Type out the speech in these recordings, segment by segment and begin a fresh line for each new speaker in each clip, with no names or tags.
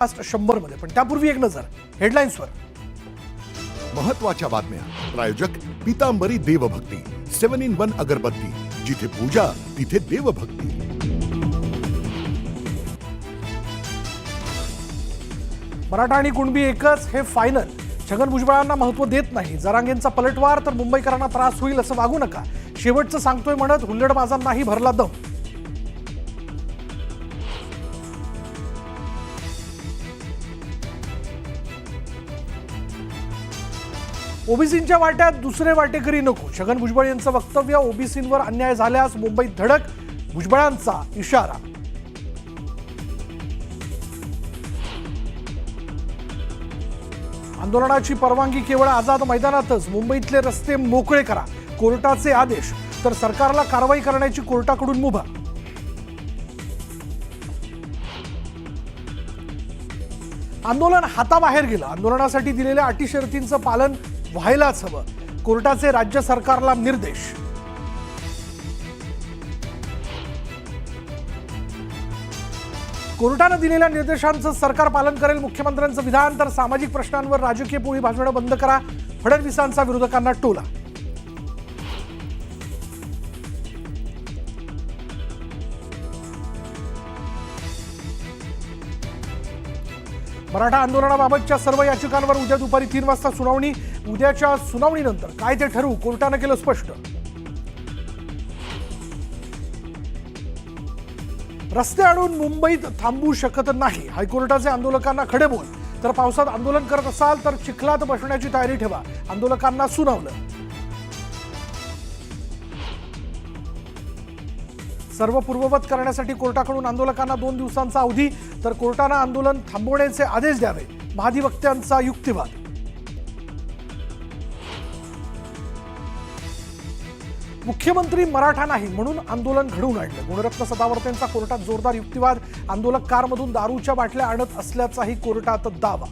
Fast 100 मध्ये. पण त्यापूर्वी एक नजर हेडलाईन्सवर.
महत्वाच्या बातम्या. प्रायोजक पीतांबरी देवभक्ती 7-in-1 अगरबत्ती. जिथे पूजा तिथे देवभक्ती.
मराठा आणि कुणबी एकच हे फायनल. छगन भुजबळांना महत्व देत नाही. जरांगेंचा पलटवार तर मुंबईकरांना त्रास होईल असं वागू नका. शेवटचं सांगतोय म्हणत हुल्लडबाजांनाही भरला दम. ओबीसींच्या वाट्यात दुसरे वाटेकरी नको. छगन भुजबळ यांचं वक्तव्य. ओबीसींवर अन्याय झाल्यास मुंबईत धडक. भुजबळांचा इशारा. आंदोलनाची परवानगी केवळ आझाद मैदानातच. मुंबईतले रस्ते मोकळे करा. कोर्टाचे आदेश. तर सरकारला कारवाई करण्याची कोर्टाकडून मुभा. आंदोलन हाताबाहेर गेलं. आंदोलनासाठी दिलेल्या अटी शर्तींचं पालन व्हायलाच हवं. कोर्टाचे राज्य सरकारला निर्देश. कोर्टानं दिलेल्या निर्देशांचं सरकार पालन करेल. मुख्यमंत्र्यांचं विधान. तर सामाजिक प्रश्नांवर राजकीय पोळी भाजवणं बंद करा. फडणवीसांचा विरोधकांना टोला. मराठा आंदोलनाबाबतच्या सर्व याचिकांवर उद्या दुपारी 3 वाजता सुनावणी. उद्याच्या सुनावणीनंतर काय ते ठरवू कोर्टानं केलं स्पष्ट. रस्ते अडून मुंबईत थांबू शकत नाही. हायकोर्टाचे आंदोलकांना खडेबोल. तर पावसात आंदोलन करत असाल तर चिखलात बसण्याची तयारी ठेवा. आंदोलकांना सुनावलं. सर्व पूर्ववत करण्यासाठी कोर्टाकडून आंदोलकांना 2 दिवसांचा अवधी. तर कोर्टानं आंदोलन थांबवण्याचे आदेश द्यावे. महाधिवक्त्यांचा युक्तिवाद. मुख्यमंत्री मराठा नाही म्हणून आंदोलन घडवून आणलं. गुणरत्न सदावर्तेंचा कोर्टात जोरदार युक्तिवाद. आंदोलक कारमधून दारूच्या बाटल्या आणत असल्याचाही कोर्टात दावा.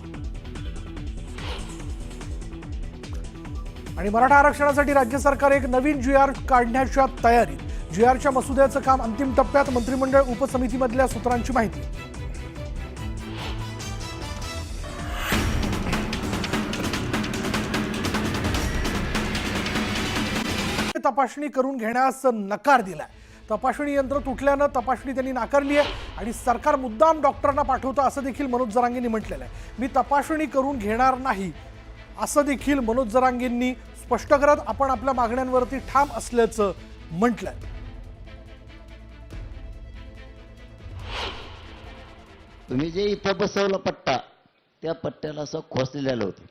आणि मराठा आरक्षणासाठी राज्य सरकार एक नवीन GR काढण्याच्या तयारीत. GRच्या मसुद्याचं काम अंतिम टप्प्यात. मंत्रिमंडळ उपसमितीमधल्या सूत्रांची माहिती. तपासणी करून घेण्यास नकार दिलाय. तपासणी यंत्र तुटल्यानं तपासणी त्यांनी नाकारली आहे. आणि सरकार मुद्दाम डॉक्टरांना पाठवतं असं देखील मनोज जरांगेंनी म्हटलेलं आहे. मी तपासणी करून घेणार नाही असं देखील मनोज जरांगेंनी स्पष्ट करत आपण आपल्या मागण्यांवरती ठाम असल्याचं म्हटलंय.
तुम्ही जे इथं बसवलं पट्टा, त्या पट्ट्याला असं खोसलेलं होतं.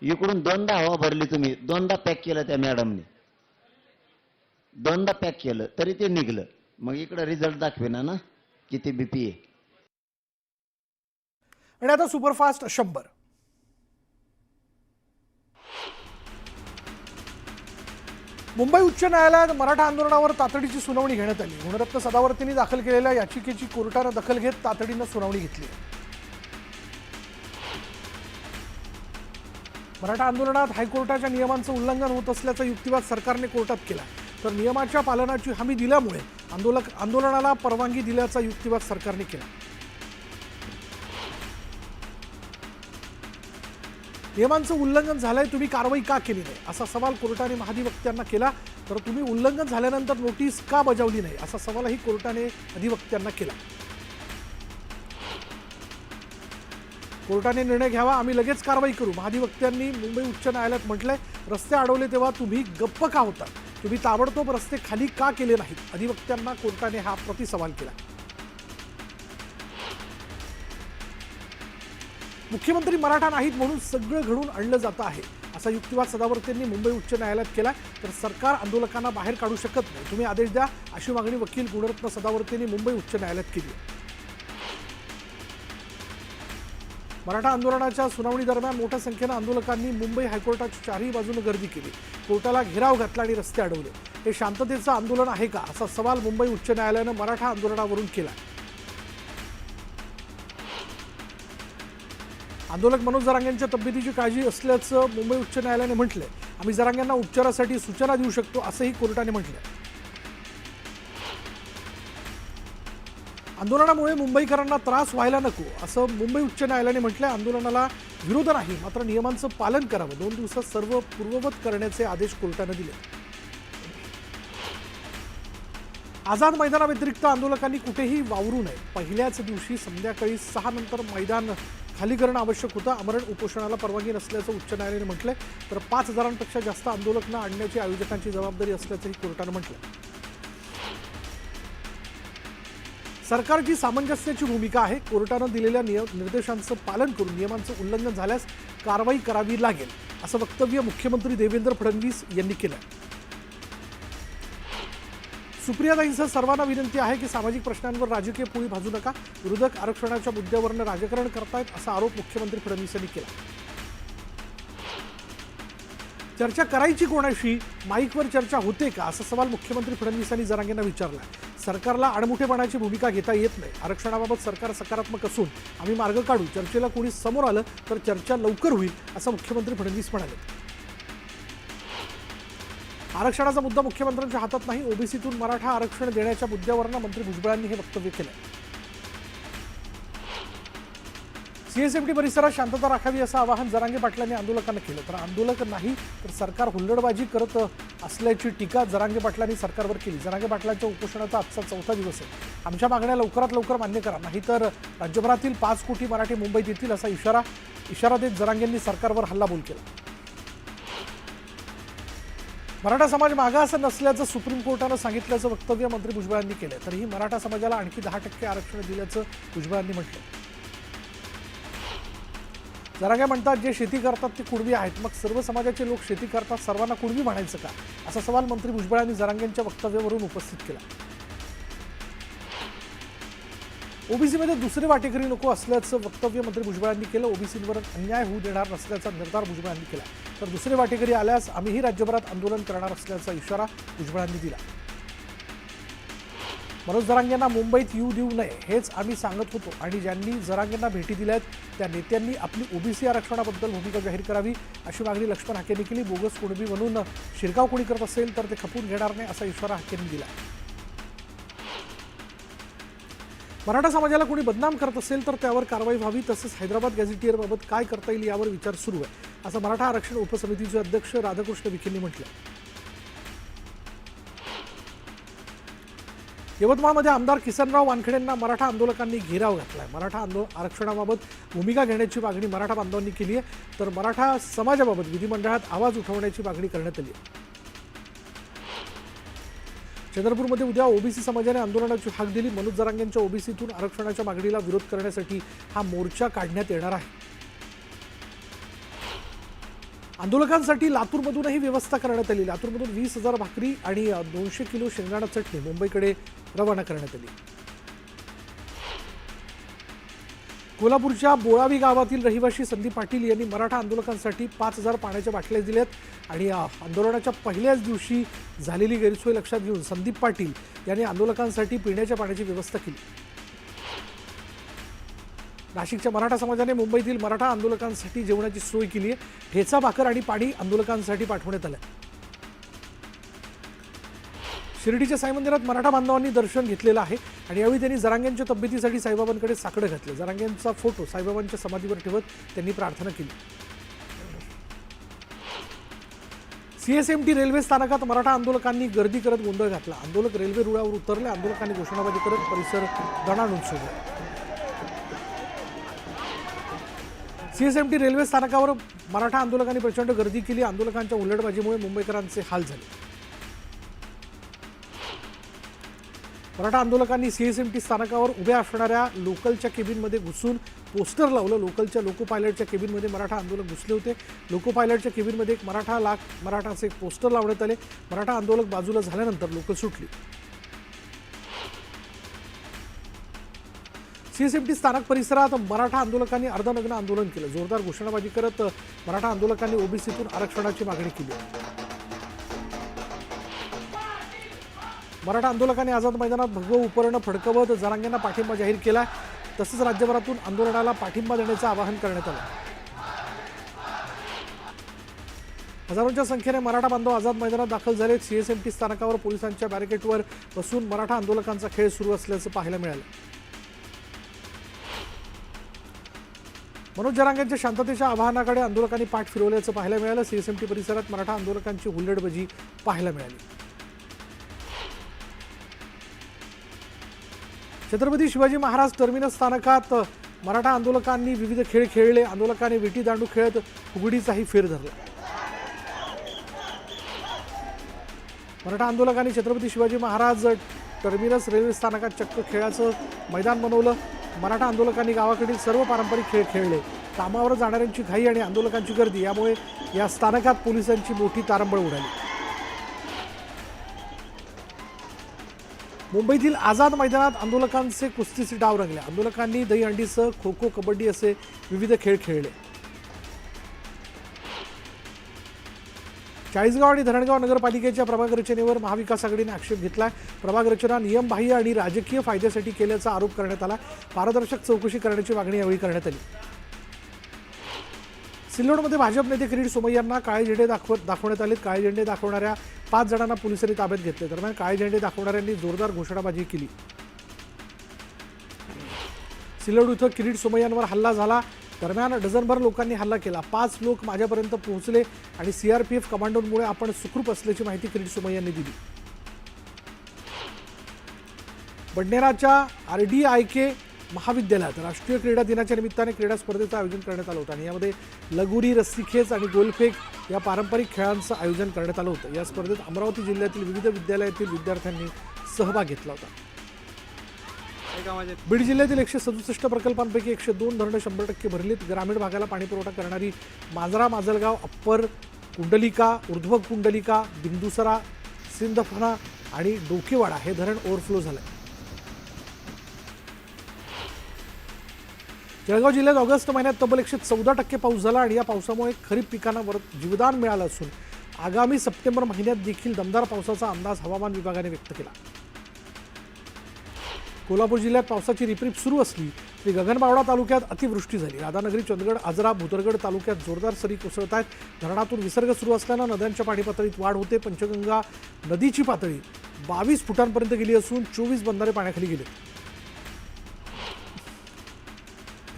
इकडून 2दा हवा भरली तुम्ही. 2दा पॅक केलं त्या मॅडमने. 2दा पॅक केलं तरी ते निघलं. मग इकडे रिझल्ट दाखवेना ना किती BP आहे.
आणि आता सुपरफास्ट 100. मुंबई उच्च न्यायालयात मराठा आंदोलनावर तातडीची सुनावणी घेण्यात आली. गुणरत्न सदावर्तेंनी दाखल केलेल्या याचिकेची कोर्टानं दखल घेत तातडीनं सुनावणी घेतली. मराठा आंदोलनात हायकोर्टाच्या नियमांचं उल्लंघन होत असल्याचा युक्तिवाद सरकारने कोर्टात केला. तर नियमाच्या पालनाची हमी दिल्यामुळे आंदोलनाला परवानगी दिल्याचा युक्तिवाद सरकारने केला. नियमांचं उल्लंघन झालंय, तुम्ही कारवाई का केली नाही असा सवाल कोर्टाने महाधिवक्त्यांना केला. तर तुम्ही उल्लंघन झाल्यानंतर नोटीस का बजावली नाही असा सवालही कोर्टाने अधिवक्त्यांना केला. कोर्टाने निर्णय घ्यावा, आम्ही लगेच कारवाई करू. महाधिवक्त्यांनी मुंबई उच्च न्यायालयात म्हटलंय, रस्ते अडवले तेव्हा तुम्ही गप्प का होता? तुम्ही ताबडतोब रस्ते खाली का केले नाहीत? अधिवक्त्यांना कोर्टाने हा प्रतिसवाल केला. मुख्यमंत्री मराठा नाहीत म्हणून सगळं घडून आणलं जातं आहे असा युक्तिवाद सदावर्तेंनी मुंबई उच्च न्यायालयात केला. तर सरकार आंदोलकांना बाहेर काढू शकत नाही, तुम्ही आदेश द्या अशी मागणी वकील गुणरत्न सदावर्तेंनी मुंबई उच्च न्यायालयात केली. मराठा आंदोलनाच्या सुनावणी दरम्यान मोठ्या संख्येनं आंदोलकांनी मुंबई हायकोर्टाच्या चारही बाजूने गर्दी केली. कोर्टाला घेराव घातला आणि रस्ते अडवले. हे शांततेचं आंदोलन आहे का असा सवाल मुंबई उच्च न्यायालयानं मराठा आंदोलनावरून केला. आंदोलक मनोज जरांगेंच्या तब्येतीची काळजी असल्याचं मुंबई उच्च न्यायालयाने म्हटलंय. आम्ही जरांगेंना उपचारासाठी सूचना देऊ शकतो असंही कोर्टाने म्हटलंय. आंदोलनामुळे मुंबईकरांना त्रास व्हायला नको असं मुंबई उच्च न्यायालयाने म्हटलंय. आंदोलनाला विरोध नाही, मात्र नियमांचं पालन करावं. 2 दिवसात सर्व पूर्ववत करण्याचे आदेश कोर्टाने दिले. आझाद मैदानाव्यतिरिक्त आंदोलकांनी कुठेही वावरू नये. पहिल्याच दिवशी संध्याकाळी 6 नंतर मैदान खाली करणं आवश्यक होतं. आमरण उपोषणाला परवानगी नसल्याचं उच्च न्यायालयाने म्हटलंय. तर 5,000पेक्षा जास्त आंदोलक न आणण्याची आयोजकांची जबाबदारी असल्याचंही कोर्टानं म्हटलंय. सरकारची सामंजस्याची भूमिका आहे. कोर्टानं दिलेल्या निर्देशांचं पालन करून नियमांचं उल्लंघन झाल्यास कारवाई करावी लागेल असं वक्तव्य मुख्यमंत्री देवेंद्र फडणवीस यांनी केलं. सुप्रियाताईंसह सर्वांना विनंती आहे की सामाजिक प्रश्नांवर राजकीय पोळी भाजू नका. विरोधक आरक्षणाच्या मुद्द्यावरनं राजकारण करतायत असा आरोप मुख्यमंत्री फडणवीस यांनी केला. चर्चा करायची कोणाशी, माईकवर चर्चा होते का असा सवाल मुख्यमंत्री फडणवीस यांनी जरांगेंना विचारला. सरकारला आडमुठेपणाची भूमिका घेता येत नाही. आरक्षणाबाबत सरकार सकारात्मक असून आम्ही मार्ग काढू. चर्चेला कोणी समोर आलं तर चर्चा लवकर होईल असं मुख्यमंत्री फडणवीस म्हणाले. आरक्षणाचा मुद्दा मुख्यमंत्र्यांच्या हातात नाही. ओबीसीतून मराठा आरक्षण देण्याच्या मुद्द्यावरनं मंत्री भुजबळांनी हे वक्तव्य केलं. सीएसएमटी परिसरात शांतता राखावी असं आवाहन जरांगे पाटलांनी आंदोलकांना केलं. तर आंदोलक नाही तर सरकार हुल्लडबाजी करत असल्याची टीका जरांगे पाटलांनी सरकारवर केली. जरांगे पाटलांच्या उपोषणाचा आजचा 4था दिवस आहे. आमच्या मागण्या लवकरात लवकर मान्य करा, नाहीतर राज्यभरातील 5 कोटी मराठी मुंबईत येतील असा इशारा देत जरांगेंनी सरकारवर हल्लाबोल केला. मराठा समाज मागास नसल्याचं सुप्रीम कोर्टानं सांगितल्याचं वक्तव्य मंत्री भुजबळांनी केलं. तरीही मराठा समाजाला आणखी 10% आरक्षण दिल्याचं भुजबळांनी म्हटलं. जरांगे म्हणतात जे शेती करतात ते कुणबी आहेत, मग सर्व समाजाचे लोक शेती करतात, सर्वांना कुणबी म्हणायचं का असा सवाल मंत्री भुजबळांनी जरांगेंच्या वक्तव्यावरून उपस्थित केला. ओबीसीमध्ये दुसरे वाटेकरी नको असल्याचं वक्तव्य मंत्री भुजबळांनी केलं. ओबीसींवर अन्याय होऊ देणार नसल्याचा निर्धार भुजबळांनी केला. तर दुसरे वाटेकरी आल्यास आम्हीही राज्यभरात आंदोलन करणार असल्याचा इशारा भुजबळांनी दिला. मनोज जरांगेंना मुंबईत येऊ देऊ नये हेच आम्ही सांगत होतो आणि ज्यांनी जरांगेंना भेटी दिल्यात त्या नेत्यांनी आपली ओबीसी आरक्षणाबद्दल भूमिका जाहीर करावी अशी मागणी लक्ष्मण हाकेंनी केली. बोगस कुणबी म्हणून शिरकाव कोणी करत असेल तर ते खपून घेणार नाही असा इशारा हाकेंनी दिला. मराठा समाजाला कोणी बदनाम करत असेल तर त्यावर कारवाई व्हावी. तसंच हैदराबाद गॅझेटियरबाबत काय करता येईल यावर विचार सुरू आहे असं मराठा आरक्षण उपसमितीचे अध्यक्ष राधाकृष्ण विखेंनी म्हटलं. यवतमाळमध्ये आमदार किसनराव वानखेडेंना मराठा आंदोलकांनी घेराव घातलाय. मराठा आरक्षणाबाबत भूमिका घेण्याची मागणी मराठा बांधवांनी केली आहे. तर मराठा समाजाबाबत विधिमंडळात आवाज उठवण्याची मागणी करण्यात आली आहे. चंद्रपूरमध्ये उद्या ओबीसी समाजाने आंदोलनाची हाक दिली. मनोज जरांगेंच्या ओबीसीतून आरक्षणाच्या मागणीला विरोध करण्यासाठी हा मोर्चा काढण्यात येणार आहे. आंदोलकांसाठी लातूरमधूनही व्यवस्था करण्यात आली. लातूरमधून 20,000 भाकरी आणि 200 किलो शेंगदाणा चटणी मुंबईकडे रवाना करण्यात आली. कोल्हापूरच्या बोळावी गावातील रहिवासी संदीप पाटील यांनी मराठा आंदोलकांसाठी 5,000 पाण्याच्या बाटल्या दिल्यात आणि आंदोलनाच्या पहिल्याच दिवशी झालेली गैरसोय लक्षात घेऊन संदीप पाटील यांनी आंदोलकांसाठी पिण्याच्या पाण्याची व्यवस्था केली. नाशिकच्या मराठा समाजाने मुंबईतील मराठा आंदोलकांसाठी जेवणाची सोय केली आहे. ठेचा भाकर आणि पाणी आंदोलकांसाठी पाठवण्यात आलं. शिर्डीच्या साई मंदिरात मराठा बांधवांनी दर्शन घेतलेलं आहे आणि यावेळी त्यांनी जरांगेंच्या तब्येतीसाठी साईबाबांकडे साकडं घातलं. जरांगेंचा फोटो साईबाबांच्या समाधीवर ठेवत त्यांनी प्रार्थना केली. सीएसएमटी रेल्वे स्थानकात मराठा आंदोलकांनी गर्दी करत गोंधळ घातला. आंदोलक रेल्वे रुळावर उतरले. आंदोलकांनी घोषणाबाजी करत परिसर दणाणून सोडला. सीएसएमटी रेल्वे स्थानकावर मराठा आंदोलकांनी प्रचंड गर्दी केली. आंदोलकांच्या हुल्लडबाजीमुळे मुंबईकरांचे हाल झाले. मराठा आंदोलकांनी सीएसएमटी स्थानकावर उभ्या असणाऱ्या लोकलच्या केबिनमध्ये घुसून पोस्टर लावलं. लोकलच्या लोको पायलटच्या केबिनमध्ये मराठा आंदोलक घुसले होते. लोको पायलटच्या केबिनमध्ये एक मराठाचे पोस्टर लावण्यात आले. मराठा आंदोलक बाजूला झाल्यानंतर लोकल सुटली. सीएसएमटी स्थानक परिसरात मराठा आंदोलकांनी अर्धनग्न आंदोलन केलं. जोरदार घोषणाबाजी करत मराठा आंदोलकांनी ओबीसीतून आरक्षणाची मागणी केली. मराठा आंदोलकांनी आझाद मैदानात भगवं उपरणं फडकवत जरांगेंना पाठिंबा जाहीर केला. तसंच राज्यभरातून आंदोलनाला पाठिंबा देण्याचं आवाहन करण्यात आलं. हजारोंच्या संख्येने मराठा बांधव आझाद मैदानात दाखल झाले. सीएसएमटी स्थानकावर पोलिसांच्या बॅरिकेडवर बसून मराठा आंदोलकांचा खेळ सुरू असल्याचं पाहायला मिळालं. मनोज जरांगेंच्या शांततेच्या आवाहनाकडे आंदोलकांनी पाठ फिरवल्याचं पाहायला मिळालं. सीएसएमटी परिसरात मराठा आंदोलकांची हुल्लडबाजी पाहायला मिळाली. छत्रपती शिवाजी महाराज टर्मिनस स्थानकात मराठा आंदोलकांनी विविध खेळ खेळले. आंदोलकांनी विटी दांडू खेळत फुगडीचाही फेर धरला. मराठा आंदोलकांनी छत्रपती शिवाजी महाराज टर्मिनस रेल्वे स्थानकात चक्क खेळाचं मैदान बनवलं. मराठा आंदोलकांनी गावाकडील सर्व पारंपरिक खेळ खेळले. कामावर जाणाऱ्यांची घाई आणि आंदोलकांची गर्दी यामुळे या स्थानकात पोलिसांची मोठी तारंबळ उडाली. मुंबईतील आझाद मैदानात आंदोलकांचे कुस्तीचे डाव रंगले. आंदोलकांनी दहीहंडीसह खो खो, कबड्डी असे विविध खेळ खेळले. चाळीसगाव आणि धरणगाव नगरपालिकेच्या प्रभाग रचनेवर महाविकास आघाडीने आक्षेप घेतलाय. प्रभाग रचना नियमबाह्य आणि राजकीय फायद्यासाठी केल्याचा आरोप करण्यात आला. पारदर्शक चौकशी करण्याची मागणी यावेळी करण्यात आली. सिल्लोडमध्ये भाजप नेते किरीट सोमय्यांना काळे झेंडे दाखवण्यात आले. काळे झेंडे दाखवणाऱ्या 5 जणांना पोलिसांनी ताब्यात घेतले. दरम्यान काळे झेंडे दाखवणाऱ्यांनी जोरदार घोषणाबाजी केली. सिल्लोड इथं किरीट सोमय्यांवर हल्ला झाला. दरम्यान डझनभर लोकांनी हल्ला केला. 5 लोक माझ्यापर्यंत पोहोचले आणि सीआरपीएफ कमांडोंमुळे आपण सुखरूप असल्याची माहिती किरीट सोमय्यांनी दिली. बडनेराच्या RDIK महाविद्यालयात राष्ट्रीय क्रीडा दिनाच्या निमित्ताने क्रीडा स्पर्धेचं आयोजन करण्यात आलं होतं आणि यामध्ये लगोरी, रस्सीखेच आणि गोलफेक या पारंपरिक खेळांचं आयोजन करण्यात आलं होतं. या स्पर्धेत अमरावती जिल्ह्यातील विविध विद्यालयातील विद्यार्थ्यांनी सहभाग घेतला होता. बीड जिल्ह्यातील 167 प्रकल्पांपैकी 102 धरणं 100% भरलीत. ग्रामीण भागाला पाणीपुरवठा करणारी मांजरा, माजलगाव, अप्पर कुंडलिका, ऊर्ध्व कुंडलिका, बिंदुसरा, सिंदफणा आणि डोकेवाडा हे धरण ओव्हरफ्लो झालंय. जळगाव जिल्ह्यात ऑगस्ट महिन्यात तब्बल 114% पाऊस झाला आणि या पावसामुळे खरीप पिकांना जीवदान मिळालं असून आगामी सप्टेंबर महिन्यात देखील दमदार पावसाचा अंदाज हवामान विभागाने व्यक्त केला. कोल्हापूर जिल्ह्यात पावसाची रिपरिप सुरू असली तरी गगनबावडा तालुक्यात अतिवृष्टी झाली. राधानगरी, चंदगड, आजरा, भुदरगड तालुक्यात जोरदार सरी कोसळत आहेत. धरणातून विसर्ग सुरू असल्यानं नद्यांच्या पाणी पातळीत वाढ होते. पंचगंगा नदीची पातळी 22 फुटांपर्यंत गेली असून 24 बंधारे पाण्याखाली गेले.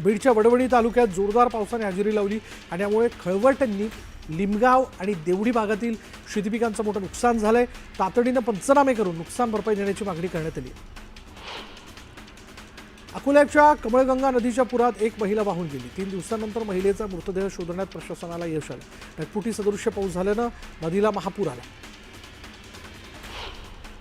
बीडच्या वडवणी तालुक्यात जोरदार पावसाने हजेरी लावली आणि यामुळे खळवट, लिमगाव आणि देवडी भागातील शेतीपिकांचं मोठं नुकसान झालंय. तातडीनं पंचनामे करून नुकसान भरपाई देण्याची मागणी करण्यात आली. अकोल्याच्या कमळगंगा नदीच्या पुरात एक महिला वाहून गेली. 3 दिवसांनंतर महिलेचा मृतदेह शोधण्यात प्रशासनाला यश आलं. ढगफुटी सदृश्य पाऊस झाल्यानं नदीला महापूर आला.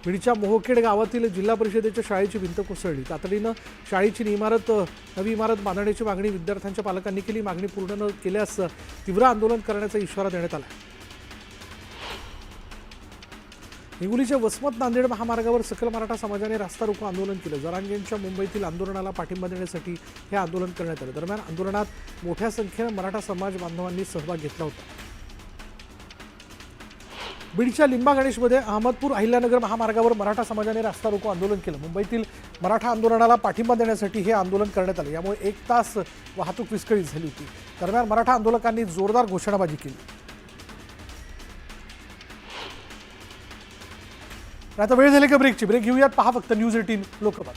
बीडच्या मोहखेड गावातील जिल्हा परिषदेच्या शाळेची भिंत कोसळली. तातडीनं शाळेची नवी इमारत बांधण्याची मागणी विद्यार्थ्यांच्या पालकांनी केली. मागणी पूर्ण न केल्यास तीव्र आंदोलन करण्याचा इशारा देण्यात आला. हिंगोलीच्या वसमत नांदेड महामार्गावर सकल मराठा समाजाने रास्ता रोको आंदोलन केलं. जरांगेंच्या मुंबईतील आंदोलनाला पाठिंबा देण्यासाठी हे आंदोलन करण्यात आलं. दरम्यान आंदोलनात मोठ्या संख्येनं मराठा समाज बांधवांनी सहभाग घेतला होता. बीडच्या लिंबा गणेशमध्ये अहमदपूर अहिल्यानगर महामार्गावर मराठा समाजाने रास्ता रोको आंदोलन केलं. मुंबईतील मराठा आंदोलनाला पाठिंबा देण्यासाठी हे आंदोलन करण्यात आलं. यामुळे 1 तास वाहतूक विस्कळीत झाली होती. दरम्यान मराठा आंदोलकांनी जोरदार घोषणाबाजी केली. आता वेळ झाली का ब्रेकची. ब्रेक घेऊयात. पहा फक्त न्यूज 18 लोकमत.